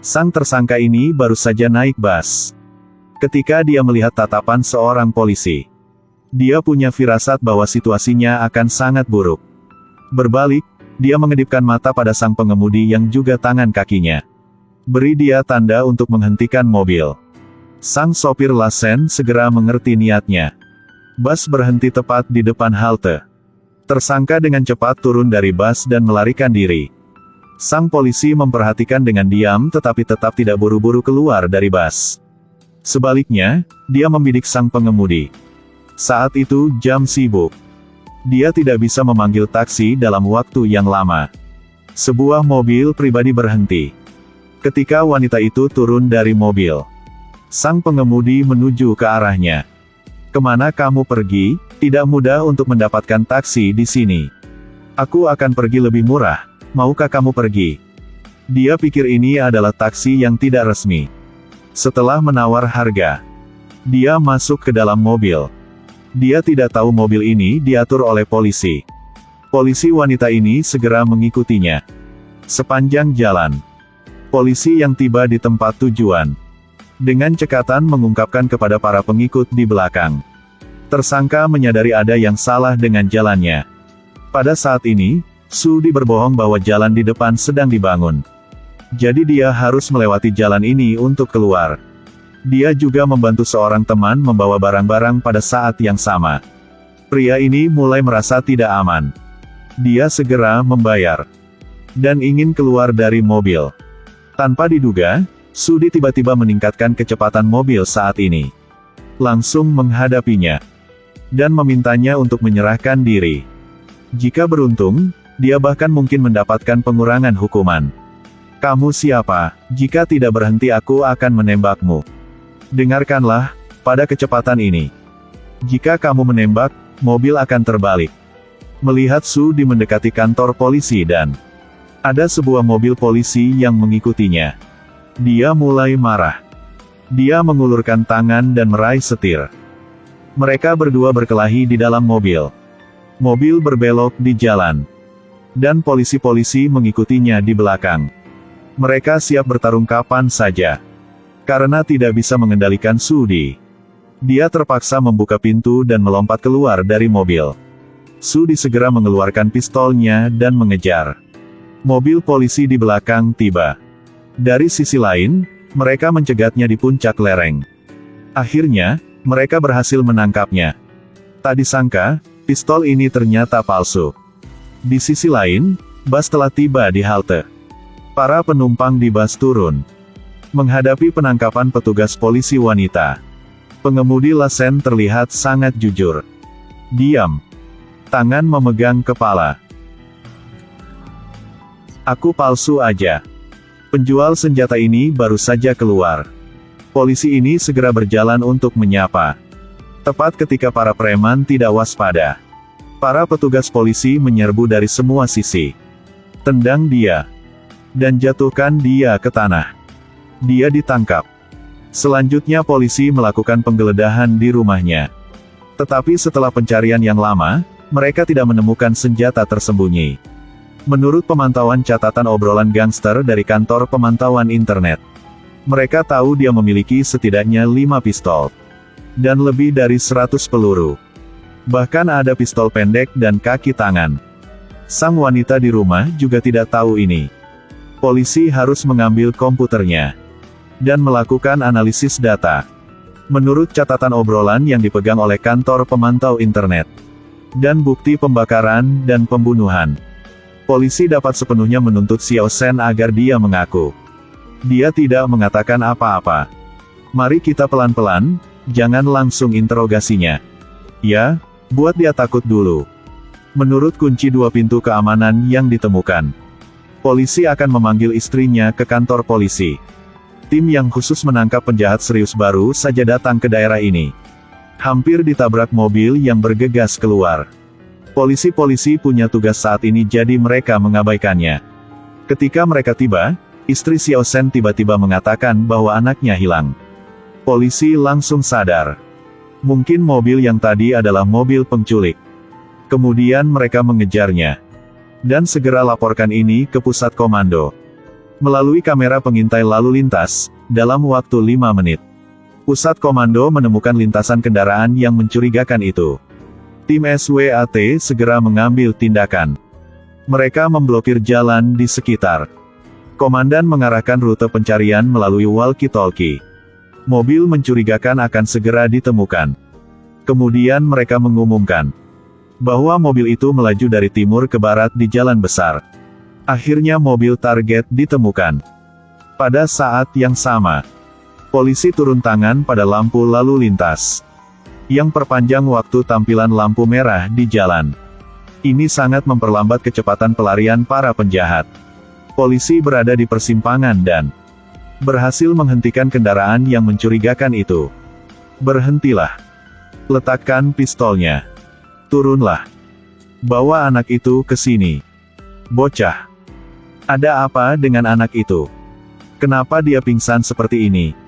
Sang tersangka ini baru saja naik bus. Ketika dia melihat tatapan seorang polisi, dia punya firasat bahwa situasinya akan sangat buruk. Berbalik, dia mengedipkan mata pada sang pengemudi yang juga tangan kakinya. Beri dia tanda untuk menghentikan mobil. Sang sopir Lasen segera mengerti niatnya. Bus berhenti tepat di depan halte. Tersangka dengan cepat turun dari bus dan melarikan diri. Sang polisi memperhatikan dengan diam tetapi tetap tidak buru-buru keluar dari bus. Sebaliknya, dia membidik sang pengemudi. Saat itu jam sibuk. Dia tidak bisa memanggil taksi dalam waktu yang lama. Sebuah mobil pribadi berhenti. Ketika wanita itu turun dari mobil, sang pengemudi menuju ke arahnya. "Kemana kamu pergi? Tidak mudah untuk mendapatkan taksi di sini. Aku akan pergi lebih murah. Maukah kamu pergi?" Dia pikir ini adalah taksi yang tidak resmi. Setelah menawar harga, dia masuk ke dalam mobil. Dia tidak tahu mobil ini diatur oleh polisi. Polisi wanita ini segera mengikutinya. Sepanjang jalan, polisi yang tiba di tempat tujuan, dengan cekatan mengungkapkan kepada para pengikut di belakang. Tersangka menyadari ada yang salah dengan jalannya. Pada saat ini, Sudi berbohong bahwa jalan di depan sedang dibangun. Jadi dia harus melewati jalan ini untuk keluar. Dia juga membantu seorang teman membawa barang-barang pada saat yang sama. Pria ini mulai merasa tidak aman. Dia segera membayar dan ingin keluar dari mobil. Tanpa diduga, Sudi tiba-tiba meningkatkan kecepatan mobil saat ini. Langsung menghadapinya dan memintanya untuk menyerahkan diri. Jika beruntung, dia bahkan mungkin mendapatkan pengurangan hukuman. "Kamu siapa? Jika tidak berhenti aku akan menembakmu. Dengarkanlah, pada kecepatan ini, jika kamu menembak, mobil akan terbalik." Melihat Sudi mendekati kantor polisi dan ada sebuah mobil polisi yang mengikutinya, dia mulai marah. Dia mengulurkan tangan dan meraih setir. Mereka berdua berkelahi di dalam mobil. Mobil berbelok di jalan, dan polisi-polisi mengikutinya di belakang. Mereka siap bertarung kapan saja. Karena tidak bisa mengendalikan Sudi, dia terpaksa membuka pintu dan melompat keluar dari mobil. Sudi segera mengeluarkan pistolnya dan mengejar. Mobil polisi di belakang tiba. Dari sisi lain, mereka mencegatnya di puncak lereng. Akhirnya, mereka berhasil menangkapnya. Tak disangka, pistol ini ternyata palsu. Di sisi lain, bus telah tiba di halte. Para penumpang di bus turun. Menghadapi penangkapan petugas polisi wanita, pengemudi Lasen terlihat sangat jujur. Diam. Tangan memegang kepala. "Aku palsu aja. Penjual senjata ini baru saja keluar." Polisi ini segera berjalan untuk menyapa. Tepat ketika para preman tidak waspada, para petugas polisi menyerbu dari semua sisi. Tendang dia dan jatuhkan dia ke tanah. Dia ditangkap. Selanjutnya polisi melakukan penggeledahan di rumahnya. Tetapi setelah pencarian yang lama, mereka tidak menemukan senjata tersembunyi. Menurut pemantauan catatan obrolan gangster dari kantor pemantauan internet, mereka tahu dia memiliki setidaknya 5 pistol dan lebih dari 100 peluru. Bahkan ada pistol pendek dan kaki tangan. Sang wanita di rumah juga tidak tahu ini. Polisi harus mengambil komputernya dan melakukan analisis data. Menurut catatan obrolan yang dipegang oleh kantor pemantau internet dan bukti pembakaran dan pembunuhan, polisi dapat sepenuhnya menuntut Xiao Shen agar dia mengaku. Dia tidak mengatakan apa-apa. "Mari kita pelan-pelan, jangan langsung interogasinya. Ya, buat dia takut dulu." Menurut kunci 2 pintu keamanan yang ditemukan, polisi akan memanggil istrinya ke kantor polisi. Tim yang khusus menangkap penjahat serius baru saja datang ke daerah ini. Hampir ditabrak mobil yang bergegas keluar. Polisi-polisi punya tugas saat ini jadi mereka mengabaikannya. Ketika mereka tiba, istri Xiao Shen tiba-tiba mengatakan bahwa anaknya hilang. Polisi langsung sadar. Mungkin mobil yang tadi adalah mobil penculik. Kemudian mereka mengejarnya dan segera laporkan ini ke pusat komando. Melalui kamera pengintai lalu lintas, dalam waktu 5 menit, pusat komando menemukan lintasan kendaraan yang mencurigakan itu. Tim SWAT segera mengambil tindakan. Mereka memblokir jalan di sekitar. Komandan mengarahkan rute pencarian melalui walkie-talkie. Mobil mencurigakan akan segera ditemukan. Kemudian mereka mengumumkan bahwa mobil itu melaju dari timur ke barat di jalan besar. Akhirnya mobil target ditemukan. Pada saat yang sama, polisi turun tangan pada lampu lalu lintas yang perpanjang waktu tampilan lampu merah di jalan. Ini sangat memperlambat kecepatan pelarian para penjahat. Polisi berada di persimpangan dan berhasil menghentikan kendaraan yang mencurigakan itu. Berhentilah. Letakkan pistolnya. Turunlah. Bawa anak itu ke sini. Bocah. Ada apa dengan anak itu? Kenapa dia pingsan seperti ini?